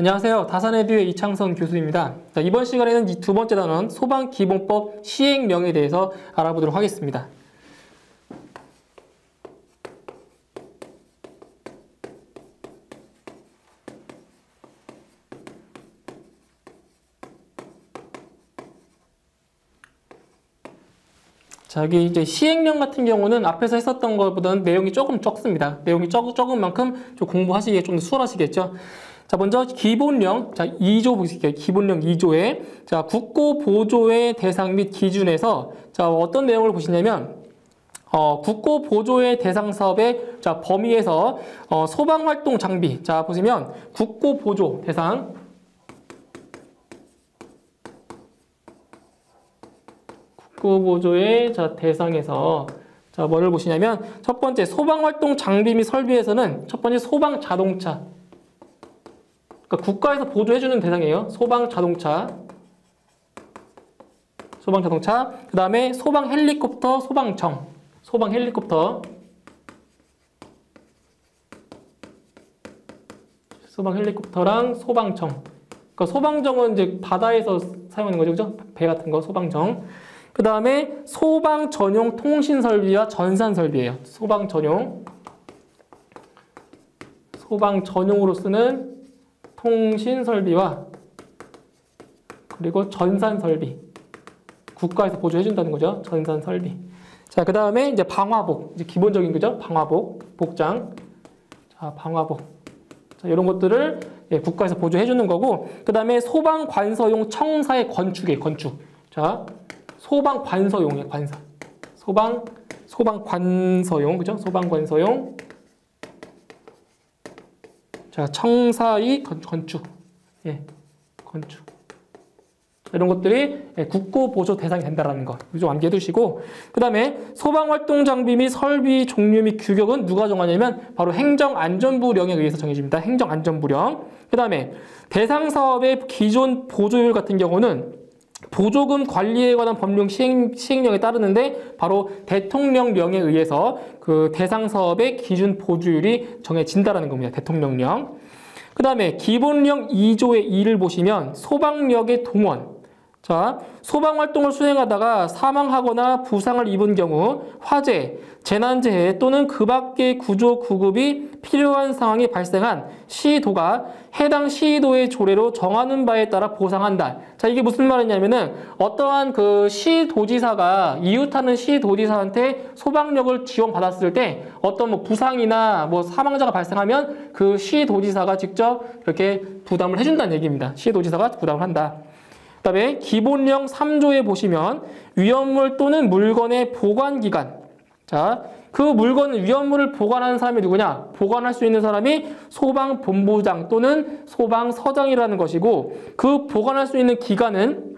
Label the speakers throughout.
Speaker 1: 안녕하세요. 다산에듀의 이창선 교수입니다. 자, 이번 시간에는 이 두 번째 단원 소방기본법 시행령에 대해서 알아보도록 하겠습니다. 자, 여기 이제 시행령 같은 경우는 앞에서 했었던 것보다는 내용이 조금 적습니다. 내용이 적은 만큼 좀 공부하시기에 좀 더 수월하시겠죠. 자, 먼저 기본령, 자, 2조 보실게요. 기본령 2조에, 자, 국고보조의 대상 및 기준에서, 자, 어떤 내용을 보시냐면, 국고보조의 대상 사업의, 자, 범위에서, 소방활동 장비, 자, 보시면, 국고보조 대상, 국고보조의, 자, 대상에서, 자, 뭐를 보시냐면, 첫 번째, 소방활동 장비 및 설비에서는, 첫 번째, 소방자동차, 그러니까 국가에서 보조해주는 대상이에요. 소방자동차, 그 다음에 소방헬리콥터, 소방헬리콥터랑 소방청. 그러니까 소방정은 이제 바다에서 사용하는 거죠, 그죠? 배 같은 거, 소방정. 그 다음에 소방 전용 통신 설비와 전산 설비예요. 소방 전용으로 쓰는 통신 설비와 그리고 전산 설비. 국가에서 보조해 준다는 거죠. 전산 설비. 자, 그 다음에 이제 방화복. 이제 기본적인 거죠. 방화복, 복장. 자, 방화복. 자, 이런 것들을 국가에서 보조해 주는 거고, 그 다음에 소방 관서용 청사의 건축. 자, 소방 관서용이에요, 관사. 소방 관서용, 그죠? 소방 관서용. 자, 청사의 건축. 예, 건축. 이런 것들이 국고보조 대상이 된다는 거. 좀 암기해 두시고. 그 다음에 소방활동 장비 및 설비 종류 및 규격은 누가 정하냐면 바로 행정안전부령에 의해서 정해집니다. 행정안전부령. 그 다음에 대상 사업의 기존 보조율 같은 경우는 보조금 관리에 관한 법령 시행령에 따르는데 바로 대통령령에 의해서 그 대상 사업의 기준 보조율이 정해진다는 겁니다. 대통령령. 그 다음에 기본령 2조의 2를 보시면 소방력의 동원. 자, 소방활동을 수행하다가 사망하거나 부상을 입은 경우 화재, 재난재해 또는 그 밖의 구조 구급이 필요한 상황이 발생한 시도가 해당 시도의 조례로 정하는 바에 따라 보상한다. 자, 이게 무슨 말이냐면은 어떠한 그 시도지사가 이웃하는 시도지사한테 소방력을 지원받았을 때 어떤 뭐 부상이나 뭐 사망자가 발생하면 그 시도지사가 직접 이렇게 부담을 해준다는 얘기입니다. 시도지사가 부담을 한다. 그 다음에 기본령 3조에 보시면 위험물 또는 물건의 보관기간. 자, 그 물건, 위험물을 보관하는 사람이 누구냐? 보관할 수 있는 사람이 소방본부장 또는 소방서장이라는 것이고, 그 보관할 수 있는 기간은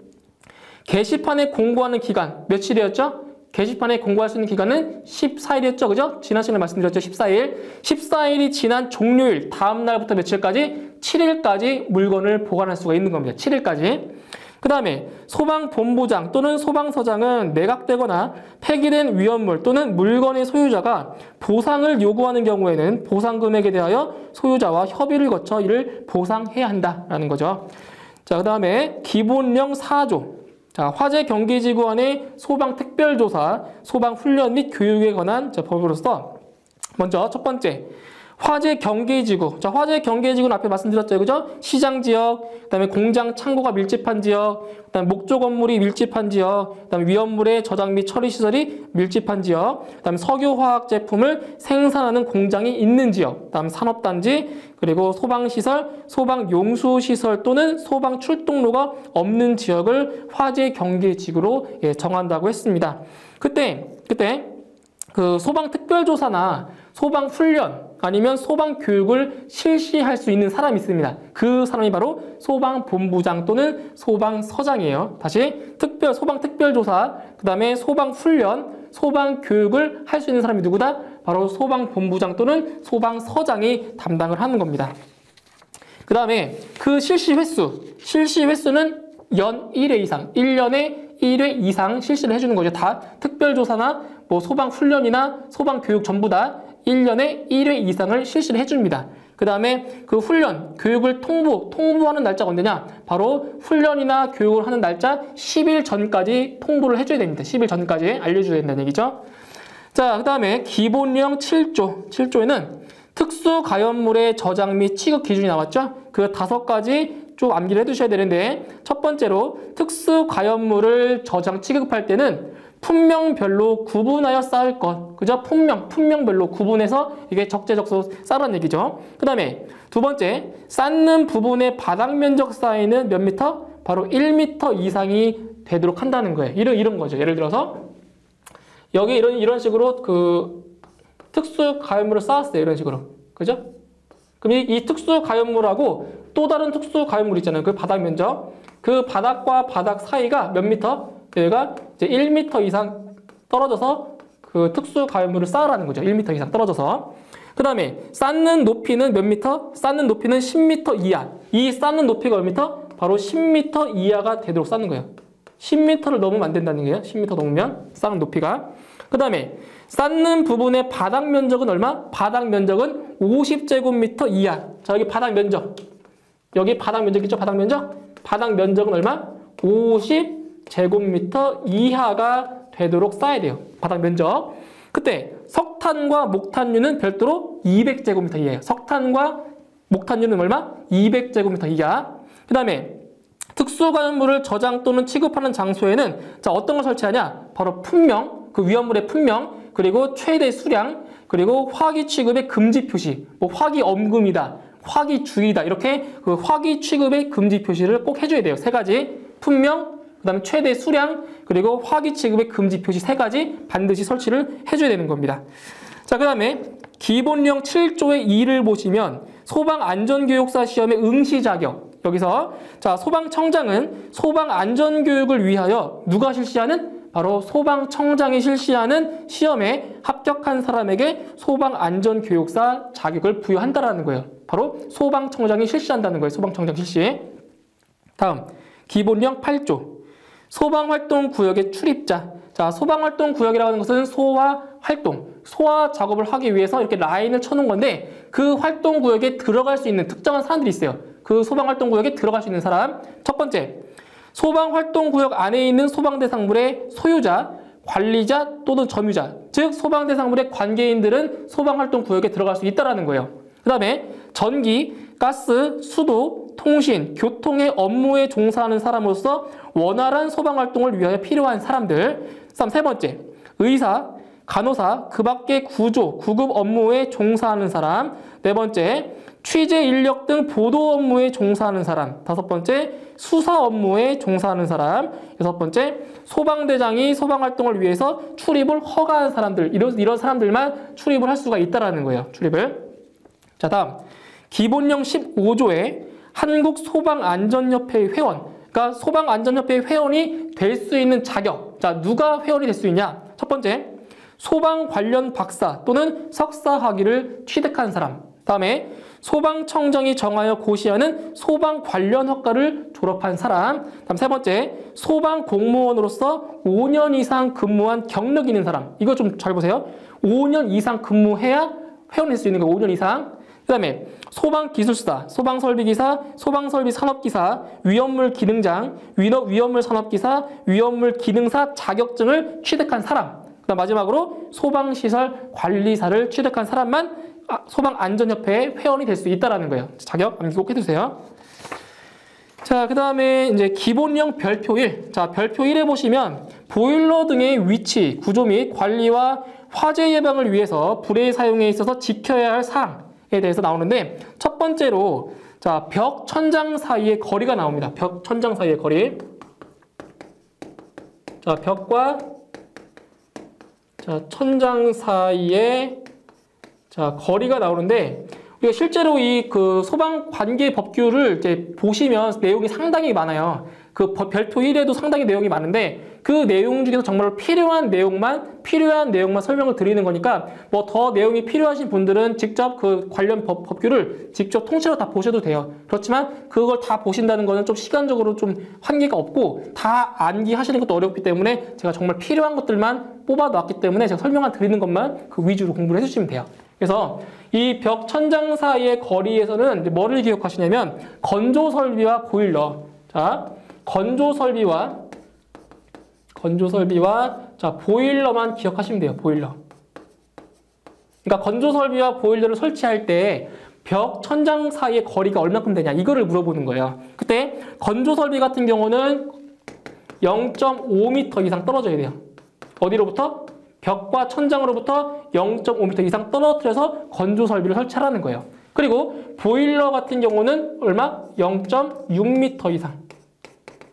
Speaker 1: 게시판에 공고하는 기간, 며칠이었죠? 게시판에 공고할 수 있는 기간은 14일이었죠. 그죠? 지난 시간에 말씀드렸죠. 14일. 14일이 지난 종료일, 다음 날부터 며칠까지? 7일까지 물건을 보관할 수가 있는 겁니다. 7일까지. 그 다음에 소방본부장 또는 소방서장은 매각되거나 폐기된 위험물 또는 물건의 소유자가 보상을 요구하는 경우에는 보상 금액에 대하여 소유자와 협의를 거쳐 이를 보상해야 한다라는 거죠. 자, 그 다음에 기본령 4조. 자, 화재 경계지구 안의 소방 특별조사, 소방 훈련 및 교육에 관한 법으로서 먼저 첫 번째. 화재 경계지구. 자, 화재 경계지구는 앞에 말씀드렸죠. 그죠? 시장 지역, 그 다음에 공장, 창고가 밀집한 지역, 그 다음에 목조 건물이 밀집한 지역, 그 다음에 위험물의 저장 및 처리 시설이 밀집한 지역, 그 다음에 석유화학 제품을 생산하는 공장이 있는 지역, 그 다음 산업단지, 그리고 소방시설, 소방용수시설 또는 소방 출동로가 없는 지역을 화재 경계지구로 정한다고 했습니다. 그때 그 소방 특별조사나 소방 훈련 아니면 소방 교육을 실시할 수 있는 사람이 있습니다. 그 사람이 바로 소방본부장 또는 소방서장이에요. 다시 소방 특별조사, 그 다음에 소방 훈련, 소방 교육을 할 수 있는 사람이 누구다? 바로 소방본부장 또는 소방서장이 담당을 하는 겁니다. 그 다음에 그 실시 횟수는 연 1회 이상, 1년에 1회 이상 실시를 해주는 거죠. 다 특별조사나 뭐 소방훈련이나 소방교육 전부 다 1년에 1회 이상을 실시를 해줍니다. 그 다음에 그 훈련, 교육을 통보하는 날짜가 언제냐? 바로 훈련이나 교육을 하는 날짜 10일 전까지 통보를 해줘야 됩니다. 10일 전까지 알려줘야 된다는 얘기죠. 자, 그 다음에 기본령 7조. 7조에는 특수가염물의 저장 및 취급 기준이 나왔죠? 그 5가지 좀 암기를 해두셔야 되는데, 첫 번째로 특수가염물을 저장, 취급할 때는 품명별로 구분하여 쌓을 것. 그죠? 품명별로 구분해서 이게 적재적소 쌓으라는 얘기죠. 그 다음에 두 번째, 쌓는 부분의 바닥 면적 사이는 몇 미터? 바로 1m 이상이 되도록 한다는 거예요. 이런 거죠. 예를 들어서 여기 이런 식으로 그 특수 가염물을 쌓았어요. 이런 식으로. 그죠? 그럼 이 특수 가염물하고 또 다른 특수 가염물 있잖아요. 그 바닥 면적. 그 바닥과 바닥 사이가 몇 미터? 얘가 이제 1m 이상 떨어져서 그 특수 가염물을 쌓으라는 거죠. 1m 이상 떨어져서. 그 다음에 쌓는 높이는 몇 미터? 쌓는 높이는 10m 이하. 이 쌓는 높이가 몇 미터? 바로 10m 이하가 되도록 쌓는 거예요. 10m를 넘으면 안 된다는 거예요. 10m 넘으면 쌓는 높이가. 그 다음에 쌓는 부분의 바닥 면적은 얼마? 바닥 면적은 50제곱미터 이하. 자, 여기 바닥 면적. 여기 바닥 면적 있죠? 바닥 면적? 바닥 면적은 얼마? 50제곱미터 이하가 되도록 쌓아야 돼요. 바닥 면적. 그때 석탄과 목탄유는 별도로 200제곱미터 이하예요. 석탄과 목탄유는 얼마? 200제곱미터 이하. 그 다음에 특수가염물을 저장 또는 취급하는 장소에는 자, 어떤 걸 설치하냐? 바로 품명, 그 위험물의 품명, 그리고 최대 수량, 그리고 화기 취급의 금지 표시, 뭐 화기 엄금이다, 화기 주의다, 이렇게 그 화기 취급의 금지 표시를 꼭 해줘야 돼요. 3가지. 품명, 그 다음에 최대 수량, 그리고 화기 취급의 금지 표시 3가지 반드시 설치를 해줘야 되는 겁니다. 자, 그 다음에 기본령 7조의 2를 보시면 소방안전교육사 시험의 응시 자격. 여기서 자, 소방청장은 소방안전교육을 위하여 누가 실시하는? 바로 소방청장이 실시하는 시험에 합격한 사람에게 소방안전교육사 자격을 부여한다는 거예요. 바로 소방청장이 실시한다는 거예요. 소방청장 실시. 다음, 기본령 8조. 소방활동구역의 출입자. 자, 소방활동구역이라고 하는 것은 활동, 소화 작업을 하기 위해서 이렇게 라인을 쳐놓은 건데 그 활동구역에 들어갈 수 있는 특정한 사람들이 있어요. 그 소방활동구역에 들어갈 수 있는 사람. 첫 번째, 소방활동구역 안에 있는 소방대상물의 소유자, 관리자 또는 점유자, 즉 소방대상물의 관계인들은 소방활동구역에 들어갈 수 있다는 거예요. 그 다음에 전기, 가스, 수도, 통신, 교통의 업무에 종사하는 사람으로서 원활한 소방활동을 위하여 필요한 사람들. 다음 세 번째, 의사, 간호사, 그 밖의 구조, 구급 업무에 종사하는 사람. 네 번째, 취재 인력 등 보도 업무에 종사하는 사람. 다섯 번째, 수사 업무에 종사하는 사람. 여섯 번째, 소방대장이 소방활동을 위해서 출입을 허가한 사람들. 이런 사람들만 출입을 할 수가 있다는 거예요. 출입을. 자, 다음 기본령 15조에 한국소방안전협회 회원, 그러니까 소방안전협회 회원이 될 수 있는 자격. 자, 누가 회원이 될 수 있냐? 첫 번째, 소방 관련 박사 또는 석사 학위를 취득한 사람. 다음에 소방청장이 정하여 고시하는 소방 관련 학과를 졸업한 사람. 다음 세 번째, 소방 공무원으로서 5년 이상 근무한 경력 있는 사람. 이거 좀 잘 보세요. 5년 이상 근무해야 회원일 수 있는 거. 5년 이상. 그 다음에 소방기술사, 소방설비기사, 소방설비산업기사, 위험물 기능장, 위험물 산업기사, 위험물 기능사 자격증을 취득한 사람. 그다음 마지막으로 소방시설 관리사를 취득한 사람만 소방안전협회의 회원이 될 수 있다는 거예요. 자격 암기 꼭 해두세요. 자, 그 다음에 이제 기본령 별표 1. 자, 별표 1에 보시면 보일러 등의 위치, 구조 및 관리와 화재 예방을 위해서 불의 사용에 있어서 지켜야 할 사항에 대해서 나오는데 첫 번째로 자, 벽, 천장 사이의 거리가 나옵니다. 벽, 천장 사이의 거리. 자, 벽과 자, 천장 사이에 자, 거리가 나오는데 우리가 실제로 이 그 소방 관계 법규를 이제 보시면 내용이 상당히 많아요. 그 별표 1에도 상당히 내용이 많은데 그 내용 중에서 정말 필요한 내용만 설명을 드리는 거니까 뭐 더 내용이 필요하신 분들은 직접 그 관련 법규를 직접 통째로 다 보셔도 돼요. 그렇지만 그걸 다 보신다는 거는 좀 시간적으로 좀 한계가 없고 다 암기하시는 것도 어렵기 때문에 제가 정말 필요한 것들만 뽑아 놨기 때문에 제가 설명을 드리는 것만 그 위주로 공부를 해주시면 돼요. 그래서 이 벽 천장 사이의 거리에서는 이제 뭐를 기억하시냐면 건조 설비와 보일러. 자, 건조 설비와 자, 보일러만 기억하시면 돼요. 보일러. 그러니까 건조 설비와 보일러를 설치할 때 벽 천장 사이의 거리가 얼마큼 되냐 이거를 물어보는 거예요. 그때 건조 설비 같은 경우는 0.5m 이상 떨어져야 돼요. 어디로부터? 벽과 천장으로부터 0.5m 이상 떨어뜨려서 건조 설비를 설치하라는 거예요. 그리고 보일러 같은 경우는 얼마? 0.6m 이상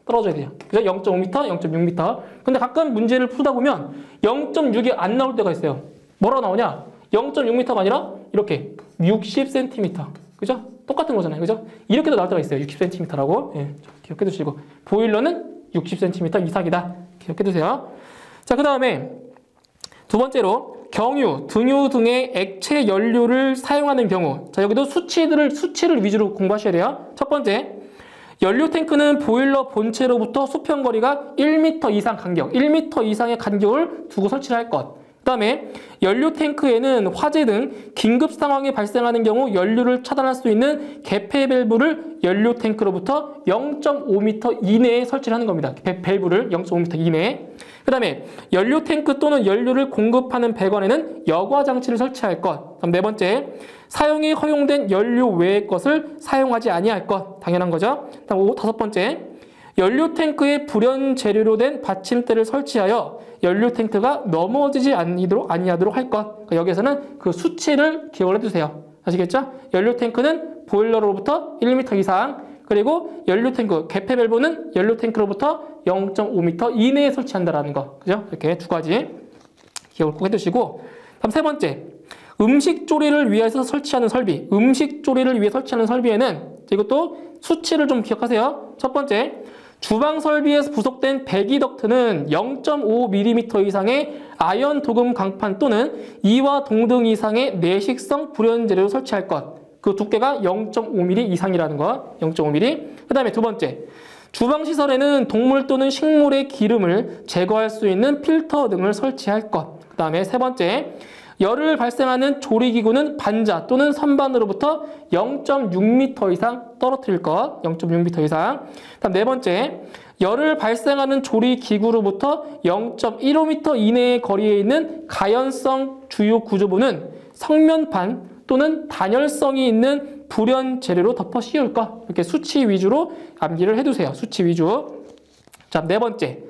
Speaker 1: 떨어져야 돼요. 그죠? 0.5m, 0.6m. 근데 가끔 문제를 풀다 보면 0.6이 안 나올 때가 있어요. 뭐라고 나오냐? 0.6m가 아니라 이렇게 60cm. 그죠? 똑같은 거잖아요. 그죠? 이렇게도 나올 때가 있어요. 60cm라고. 예, 기억해 두시고. 보일러는 60cm 이상이다. 기억해 두세요. 자, 그 다음에 두 번째로 경유, 등유 등의 액체 연료를 사용하는 경우. 자, 여기도 수치를 위주로 공부하셔야 돼요. 첫 번째, 연료 탱크는 보일러 본체로부터 수평거리가 1m 이상 간격, 1m 이상의 간격을 두고 설치를 할 것. 그 다음에 연료 탱크에는 화재 등 긴급 상황이 발생하는 경우 연료를 차단할 수 있는 개폐 밸브를 연료 탱크로부터 0.5m 이내에 설치를 하는 겁니다. 밸브를 0.5m 이내에. 그 다음에 연료 탱크 또는 연료를 공급하는 배관에는 여과 장치를 설치할 것. 그다음 네 번째, 사용이 허용된 연료 외의 것을 사용하지 아니할 것. 당연한 거죠. 그다음 다섯 번째, 연료 탱크에 불연 재료로 된 받침대를 설치하여 연료 탱크가 넘어지지 아니하도록 할 것. 그러니까 여기에서는 그 수치를 기억을 해두세요. 아시겠죠? 연료 탱크는 보일러로부터 1m 이상, 그리고 연료 탱크, 개폐 밸브는 연료 탱크로부터 0.5m 이내에 설치한다라는 거. 그죠? 이렇게 두 가지 기억을 꼭 해두시고. 다음 세 번째, 음식 조리를 위해서 설치하는 설비. 음식 조리를 위해 설치하는 설비에는 이것도 수치를 좀 기억하세요. 첫 번째, 주방 설비에서 부속된 배기덕트는 0.5mm 이상의 아연 도금 강판 또는 이와 동등 이상의 내식성 불연 재료로 설치할 것. 그 두께가 0.5mm 이상이라는 거. 0.5mm. 그 다음에 두 번째, 주방 시설에는 동물 또는 식물의 기름을 제거할 수 있는 필터 등을 설치할 것. 그 다음에 세 번째, 열을 발생하는 조리기구는 반자 또는 선반으로부터 0.6m 이상 떨어뜨릴 것. 0.6m 이상. 다음 네 번째, 열을 발생하는 조리기구로부터 0.15m 이내의 거리에 있는 가연성 주요 구조부는 성면판 또는 단열성이 있는 불연 재료로 덮어 씌울 것. 이렇게 수치 위주로 암기를 해두세요. 수치 위주. 자, 네 번째,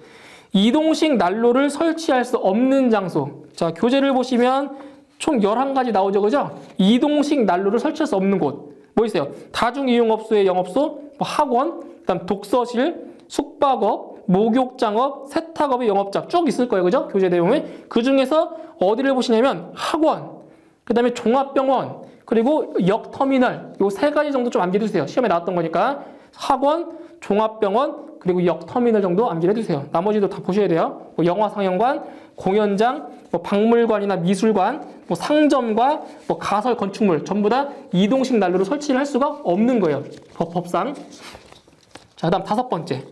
Speaker 1: 이동식 난로를 설치할 수 없는 장소. 자, 교재를 보시면 총 11가지 나오죠. 그죠? 이동식 난로를 설치할 수 없는 곳. 뭐 있어요? 다중이용업소의 영업소, 학원, 그다음 독서실, 숙박업, 목욕장업, 세탁업의 영업자 쭉 있을 거예요. 그죠? 교재 내용에. 그 중에서 어디를 보시냐면 학원, 그 다음에 종합병원, 그리고 역터미널. 요 세 가지 정도 좀 암기해두세요. 시험에 나왔던 거니까. 학원, 종합병원, 그리고 역터미널 정도 암기를 해두세요. 나머지도 다 보셔야 돼요. 뭐 영화상영관, 공연장, 뭐 박물관이나 미술관, 뭐 상점과 뭐 가설 건축물 전부 다 이동식 난로를 설치를 할 수가 없는 거예요. 법상. 자, 그다음 다섯 번째.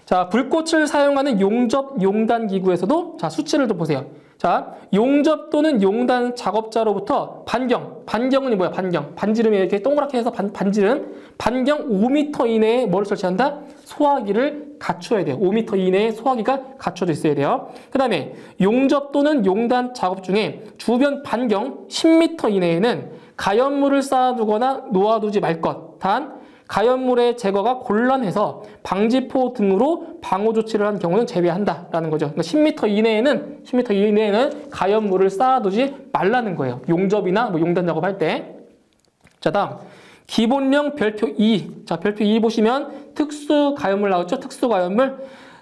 Speaker 1: 자, 불꽃을 사용하는 용접, 용단 기구에서도 자, 수치를 좀 보세요. 자, 용접 또는 용단 작업자로부터 반경은 뭐야? 반지름이 이렇게 동그랗게 해서 반지름, 반경 5m 이내에 뭐를 설치한다? 소화기를 갖춰야 돼요. 5m 이내에 소화기가 갖춰져 있어야 돼요. 그 다음에 용접 또는 용단 작업 중에 주변 반경 10m 이내에는 가연물을 쌓아두거나 놓아두지 말 것. 단, 가연물의 제거가 곤란해서 방지포 등으로 방호 조치를 한 경우는 제외한다라는 거죠. 그러니까 10m 이내에는 가연물을 쌓아두지 말라는 거예요. 용접이나 뭐 용단 작업할 때. 자, 다음 기본령 별표 2. 자, 별표 2 보시면 특수 가연물 나왔죠? 특수 가연물.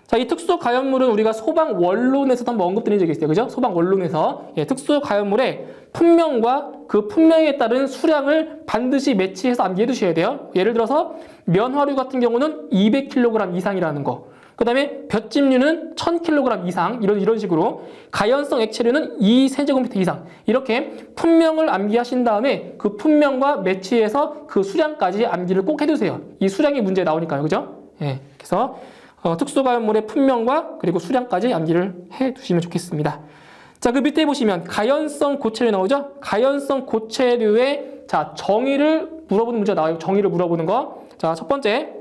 Speaker 1: 자, 이 특수 가연물은 우리가 소방 원론에서도 한번 언급드린 적이 있어요. 그죠? 소방 원론에서. 예, 특수 가연물의 품명과 그 품명에 따른 수량을 반드시 매치해서 암기해 두셔야 돼요. 예를 들어서 면화류 같은 경우는 200kg 이상이라는 거. 그 다음에 볏짚류는 1000kg 이상. 이런 식으로. 가연성 액체류는 2세제곱미터 이상. 이렇게 품명을 암기하신 다음에 그 품명과 매치해서 그 수량까지 암기를 꼭 해두세요. 이 수량이 문제에 나오니까요. 그죠? 예. 그래서 특수가연물의 품명과 그리고 수량까지 암기를 해 두시면 좋겠습니다. 자, 그 밑에 보시면 가연성 고체류 나오죠? 가연성 고체류의 자, 정의를 물어보는 문제가 나와요. 정의를 물어보는 거. 자, 첫 번째.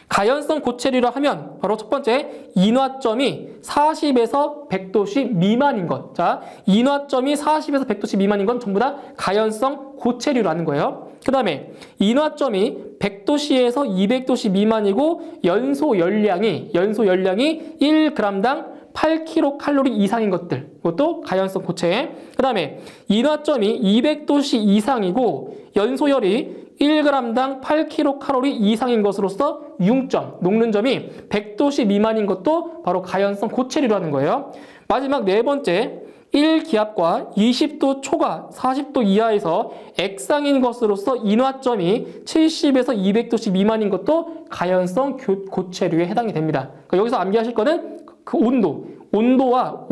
Speaker 1: 가연성 고체류라 하면 바로 첫 번째 인화점이 40에서 100도씨 미만인 것. 자, 인화점이 40에서 100도씨 미만인 건 전부 다 가연성 고체류라는 거예요. 그 다음에 인화점이 100도씨에서 200도씨 미만이고 연소 열량이 1g당 8kcal 이상인 것들. 이것도 가연성 고체. 그 다음에 인화점이 200도씨 이상이고 연소열이 1g당 8kcal 이상인 것으로서 융점, 녹는 점이 100도씨 미만인 것도 바로 가연성 고체류라는 거예요. 마지막 네 번째, 1기압과 20도 초과 40도 이하에서 액상인 것으로서 인화점이 70에서 200도씨 미만인 것도 가연성 고체류에 해당이 됩니다. 그러니까 여기서 암기하실 거는 그 온도와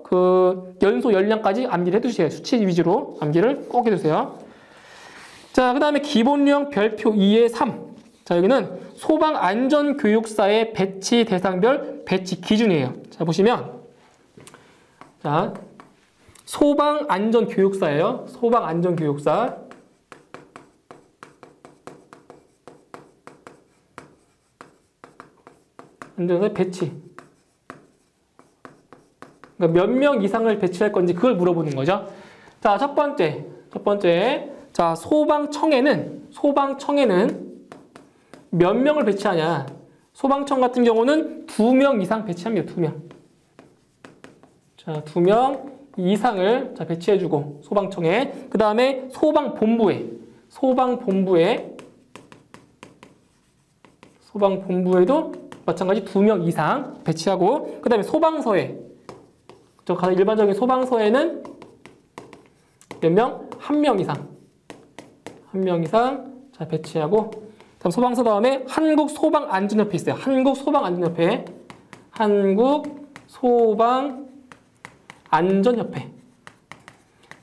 Speaker 1: 그 연소 열량까지 암기를 해두세요. 수치 위주로 암기를 꼭 해두세요. 자, 그 다음에 기본령 별표 2의 3. 자, 여기는 소방안전교육사의 배치 대상별 배치 기준이에요. 자, 보시면 자, 소방안전교육사예요. 소방안전교육사. 안전사 배치. 그러니까 몇 명 이상을 배치할 건지 그걸 물어보는 거죠. 자, 첫 번째. 자, 소방청에는 몇 명을 배치하냐? 소방청 같은 경우는 2명 이상 배치합니다. 2명. 자, 2명 이상을 자, 배치해주고 소방청에. 그 다음에 소방본부에도 마찬가지 2명 이상 배치하고. 그 다음에 소방서에. 저 가장 일반적인 소방서에는 몇 명? 1명 이상. 1명 이상 자, 배치하고. 다음 소방서 다음에 한국소방안전협회 있어요. 한국소방안전협회. 한국소방안전협회.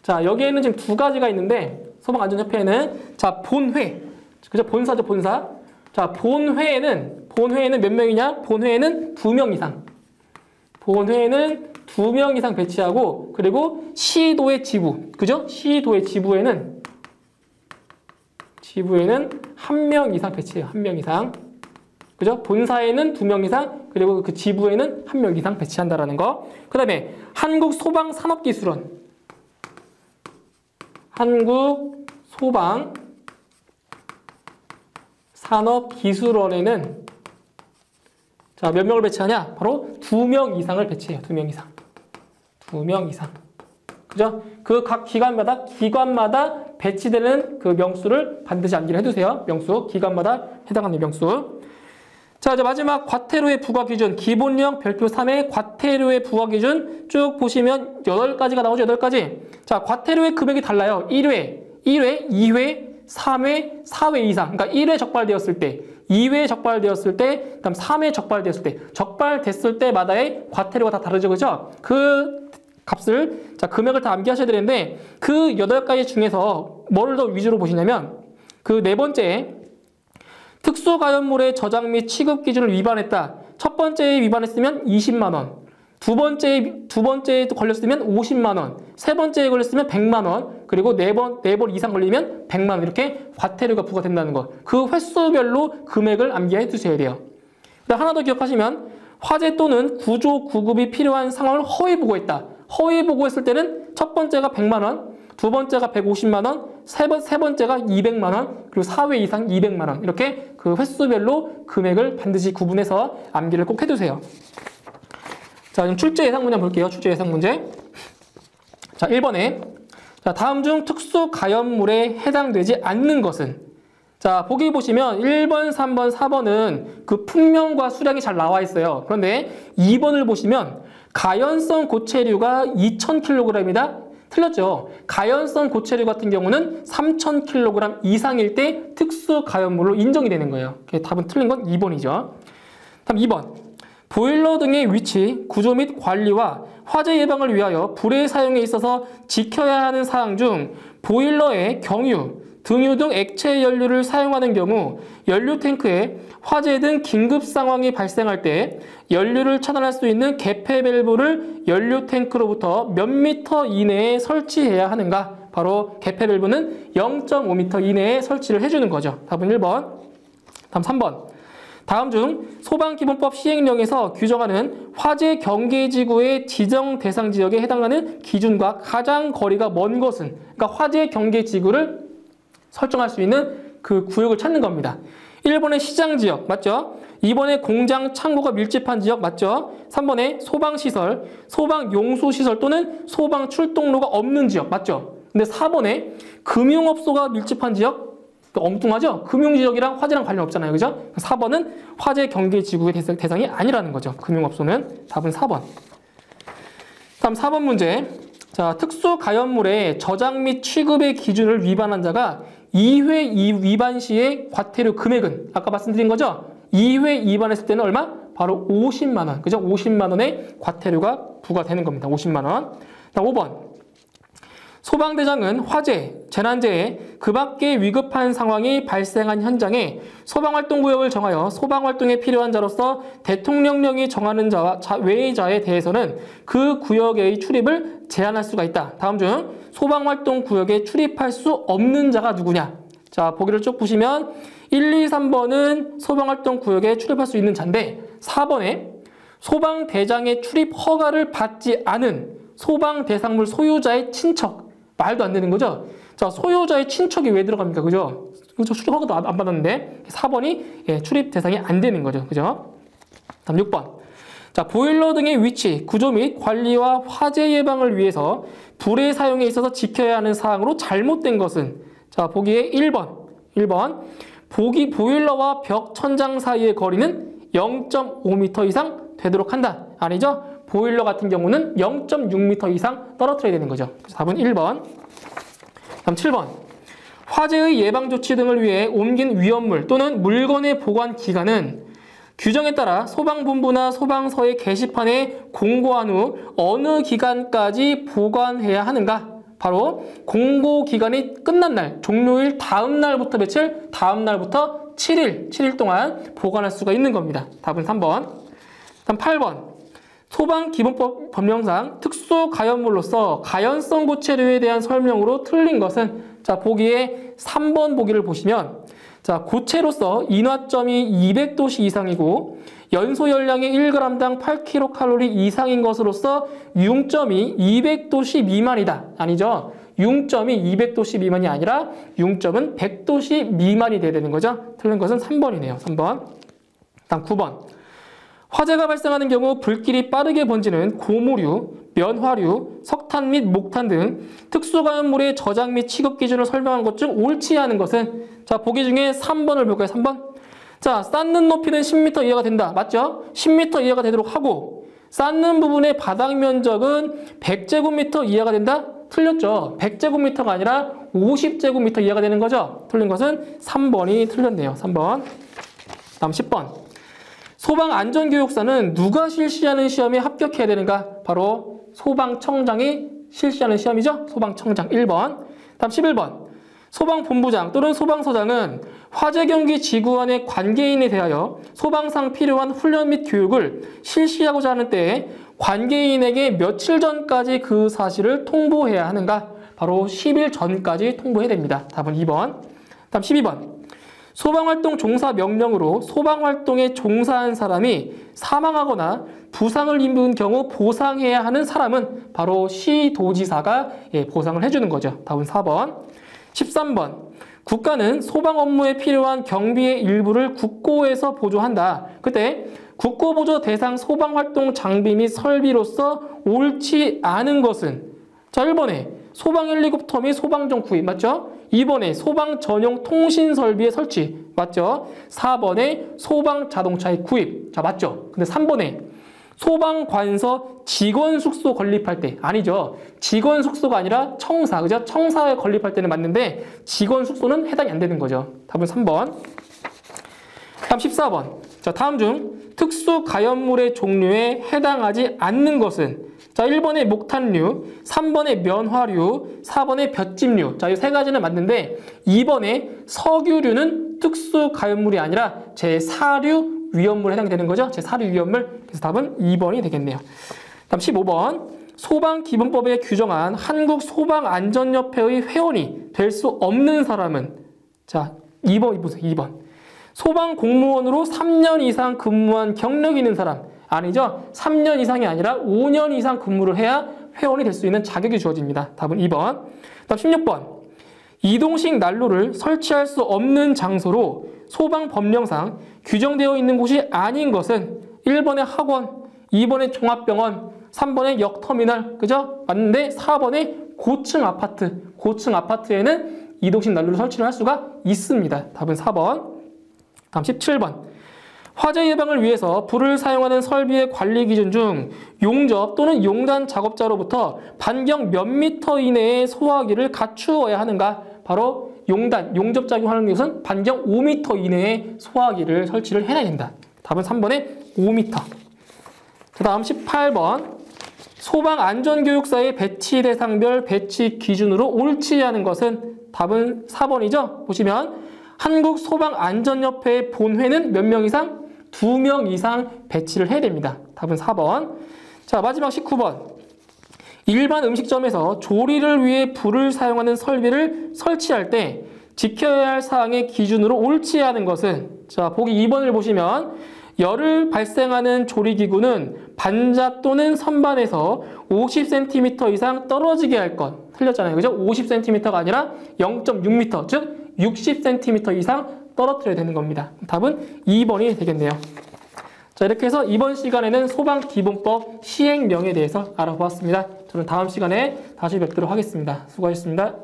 Speaker 1: 자, 여기에는 지금 두 가지가 있는데 소방안전협회에는 자, 본회. 그죠? 본사죠, 본사. 자, 본회에는 몇 명이냐? 본회에는 2명 이상. 본회에는 2명 이상 배치하고, 그리고 시도의 지부. 그죠? 시도의 지부에는 1명 이상 배치해요. 1명 이상. 그죠? 본사에는 2명 이상, 그리고 그 지부에는 1명 이상 배치한다라는 거. 그 다음에 한국소방산업기술원. 한국소방산업기술원에는 자, 몇 명을 배치하냐? 바로 2명 이상을 배치해요. 2명 이상. 2명 이상. 그죠? 그 각 기관마다 배치되는 그 명수를 반드시 암기를 해두세요. 명수. 기관마다 해당하는 명수. 자, 이제 마지막 과태료의 부과 기준. 기본령 별표 3의 과태료의 부과 기준 쭉 보시면 8가지가 나오죠. 8가지. 자, 과태료의 금액이 달라요. 1회, 2회, 3회, 4회 이상. 그러니까 1회 적발되었을 때, 2회 적발되었을 때, 그다음 3회 적발되었을 때, 적발됐을 때마다의 과태료가 다 다르죠. 그죠? 그 값을, 자, 금액을 다 암기하셔야 되는데, 그 8가지 중에서 뭐를 더 위주로 보시냐면, 그 네 번째, 특수가연물의 저장 및 취급 기준을 위반했다. 첫 번째에 위반했으면 20만원. 두 번째에 걸렸으면 50만원. 세 번째에 걸렸으면 100만원. 그리고 네 번 이상 걸리면 100만원. 이렇게 과태료가 부과된다는 것. 그 횟수별로 금액을 암기해 두셔야 돼요. 하나 더 기억하시면, 화재 또는 구조, 구급이 필요한 상황을 허위 보고했다. 허위 보고했을 때는 첫 번째가 100만원, 두 번째가 150만원, 세 번째가 200만원, 그리고 4회 이상 200만원. 이렇게 그 횟수별로 금액을 반드시 구분해서 암기를 꼭 해두세요. 자, 그럼 출제 예상 문제 볼게요. 출제 예상 문제. 자, 1번에. 자, 다음 중 특수 가연물에 해당되지 않는 것은? 자, 보기 보시면 1번, 3번, 4번은 그 풍명과 수량이 잘 나와 있어요. 그런데 2번을 보시면 가연성 고체류가 2000kg이다. 틀렸죠. 가연성 고체류 같은 경우는 3000kg 이상일 때 특수 가연물로 인정이 되는 거예요. 답은 틀린 건 2번이죠. 다음 2번. 보일러 등의 위치, 구조 및 관리와 화재 예방을 위하여 불의 사용에 있어서 지켜야 하는 사항 중 보일러의 경유, 등유 등 액체 연료를 사용하는 경우 연료 탱크에 화재 등 긴급 상황이 발생할 때 연료를 차단할 수 있는 개폐 밸브를 연료 탱크로부터 몇 미터 이내에 설치해야 하는가? 바로 개폐 밸브는 0.5m 이내에 설치를 해주는 거죠. 답은 1번. 다음 3번. 다음 중 소방기본법 시행령에서 규정하는 화재 경계지구의 지정 대상 지역에 해당하는 기준과 가장 거리가 먼 것은, 그러니까 화재 경계지구를 설정할 수 있는 그 구역을 찾는 겁니다. 1번의 시장지역 맞죠? 2번의 공장, 창고가 밀집한 지역 맞죠? 3번의 소방시설, 소방용수시설 또는 소방 출동로가 없는 지역 맞죠? 근데 4번에 금융업소가 밀집한 지역, 엉뚱하죠? 금융지역이랑 화재랑 관련 없잖아요. 그죠? 4번은 화재 경계지구의 대상이 아니라는 거죠. 금융업소는. 답은 4번. 다음 4번 문제. 자, 특수가연물의 저장 및 취급의 기준을 위반한 자가 2회 위반 시의 과태료 금액은 아까 말씀드린 거죠? 2회 위반했을 때는 얼마? 바로 50만 원. 그죠? 50만 원의 과태료가 부과되는 겁니다. 50만 원. 다음 5번. 소방대장은 화재, 재난재해, 그 밖의 위급한 상황이 발생한 현장에 소방활동구역을 정하여 소방활동에 필요한 자로서 대통령령이 정하는 자와 외의 자에 대해서는 그 구역의 출입을 제한할 수가 있다. 다음 중 소방활동구역에 출입할 수 없는 자가 누구냐? 자, 보기를 쭉 보시면 1, 2, 3번은 소방활동구역에 출입할 수 있는 자인데 4번에 소방대장의 출입 허가를 받지 않은 소방대상물 소유자의 친척. 말도 안 되는 거죠? 자, 소유자의 친척이 왜 들어갑니까? 그죠? 출입 허가도 안 받았는데 4번이 출입 대상이 안 되는 거죠. 그죠? 다음 6번. 자, 보일러 등의 위치, 구조 및 관리와 화재 예방을 위해서 불의 사용에 있어서 지켜야 하는 사항으로 잘못된 것은 자, 보기에 1번. 보일러와 벽 천장 사이의 거리는 0.5m 이상 되도록 한다. 아니죠? 보일러 같은 경우는 0.6m 이상 떨어뜨려야 되는 거죠. 그래서 답은 1번. 다음 7번. 화재의 예방 조치 등을 위해 옮긴 위험물 또는 물건의 보관 기간은 규정에 따라 소방본부나 소방서의 게시판에 공고한 후 어느 기간까지 보관해야 하는가? 바로 공고 기간이 끝난 날, 종료일 다음 날부터 며칠? 다음 날부터 7일 동안 보관할 수가 있는 겁니다. 답은 3번. 다음 8번. 소방기본법 법령상 특수가연물로서 가연성 고체류에 대한 설명으로 틀린 것은 자, 보기에 3번 보기를 보시면 자, 고체로서 인화점이 200도씨 이상이고 연소 열량이 1g당 8kcal 이상인 것으로서 융점이 200도씨 미만이다. 아니죠? 융점이 200도씨 미만이 아니라 융점은 100도씨 미만이 돼야 되는 거죠. 틀린 것은 3번이네요. 3번. 다음 9번. 화재가 발생하는 경우 불길이 빠르게 번지는 고무류, 면화류, 석탄 및 목탄 등 특수가연물의 저장 및 취급 기준을 설명한 것 중 옳지 않은 것은 자, 보기 중에 3번을 볼까요? 3번. 자, 쌓는 높이는 10m 이하가 된다. 맞죠? 10m 이하가 되도록 하고 쌓는 부분의 바닥 면적은 100제곱미터 이하가 된다? 틀렸죠. 100제곱미터가 아니라 50제곱미터 이하가 되는 거죠. 틀린 것은 3번이 틀렸네요. 3번. 다음 10번. 소방안전교육사는 누가 실시하는 시험에 합격해야 되는가? 바로 소방청장이 실시하는 시험이죠. 소방청장 1번. 다음 11번. 소방본부장 또는 소방서장은 화재경기 지구안의 관계인에 대하여 소방상 필요한 훈련 및 교육을 실시하고자 하는 때에 관계인에게 며칠 전까지 그 사실을 통보해야 하는가? 바로 10일 전까지 통보해야 됩니다. 답은 2번. 다음 12번. 소방활동 종사 명령으로 소방활동에 종사한 사람이 사망하거나 부상을 입은 경우 보상해야 하는 사람은 바로 시도지사가 보상을 해주는 거죠. 답은 4번. 13번. 국가는 소방 업무에 필요한 경비의 일부를 국고에서 보조한다. 그때 국고보조 대상 소방활동 장비 및 설비로서 옳지 않은 것은 자, 1번에 소방 헬리콥터 및 소방정 구입 맞죠? 2번에 소방 전용 통신 설비의 설치 맞죠? 4번에 소방 자동차의 구입 자, 맞죠? 근데 3번에 소방관서 직원 숙소 건립할 때 아니죠. 직원 숙소가 아니라 청사 그죠? 청사에 건립할 때는 맞는데 직원 숙소는 해당이 안 되는 거죠. 답은 3번. 다음 14번. 자, 다음 중 특수 가연물의 종류에 해당하지 않는 것은 자, 1번에 목탄류, 3번에 면화류, 4번에 볏짚류. 자, 이 세 가지는 맞는데 2번에 석유류는 특수 가연물이 아니라 제4류 위험물에 해당이 되는 거죠. 제4류 위험물. 그래서 답은 2번이 되겠네요. 다음 15번. 소방기본법에 규정한 한국소방안전협회의 회원이 될 수 없는 사람은, 자, 2번 보세요. 2번. 소방공무원으로 3년 이상 근무한 경력이 있는 사람. 아니죠. 3년 이상이 아니라 5년 이상 근무를 해야 회원이 될 수 있는 자격이 주어집니다. 답은 2번. 다음 16번. 이동식 난로를 설치할 수 없는 장소로 소방법령상 규정되어 있는 곳이 아닌 것은 1번의 학원, 2번의 종합병원, 3번의 역터미널, 그죠? 맞는데 4번의 고층 아파트. 고층 아파트에는 이동식 난로를 설치를 할 수가 있습니다. 답은 4번. 다음 17번. 화재 예방을 위해서 불을 사용하는 설비의 관리 기준 중 용접 또는 용단 작업자로부터 반경 몇 미터 이내의 소화기를 갖추어야 하는가? 바로 용단, 용접 작용하는 것은 반경 5m 이내에 소화기를 설치를 해야 된다. 답은 3번의 5m. 그 다음 18번. 소방안전교육사의 배치 대상별 배치 기준으로 옳지 않은 것은 답은 4번이죠. 보시면 한국소방안전협회의 본회는 몇 명 이상? 2명 이상 배치를 해야 됩니다. 답은 4번. 자, 마지막 19번. 일반 음식점에서 조리를 위해 불을 사용하는 설비를 설치할 때 지켜야 할 사항의 기준으로 옳지 않은 것은, 자, 보기 2번을 보시면 열을 발생하는 조리기구는 반작 또는 선반에서 50cm 이상 떨어지게 할 것. 틀렸잖아요. 그죠? 50cm가 아니라 0.6m, 즉 60cm 이상 떨어뜨려야 되는 겁니다. 답은 2번이 되겠네요. 자, 이렇게 해서 이번 시간에는 소방기본법 시행령에 대해서 알아보았습니다. 저는 다음 시간에 다시 뵙도록 하겠습니다. 수고하셨습니다.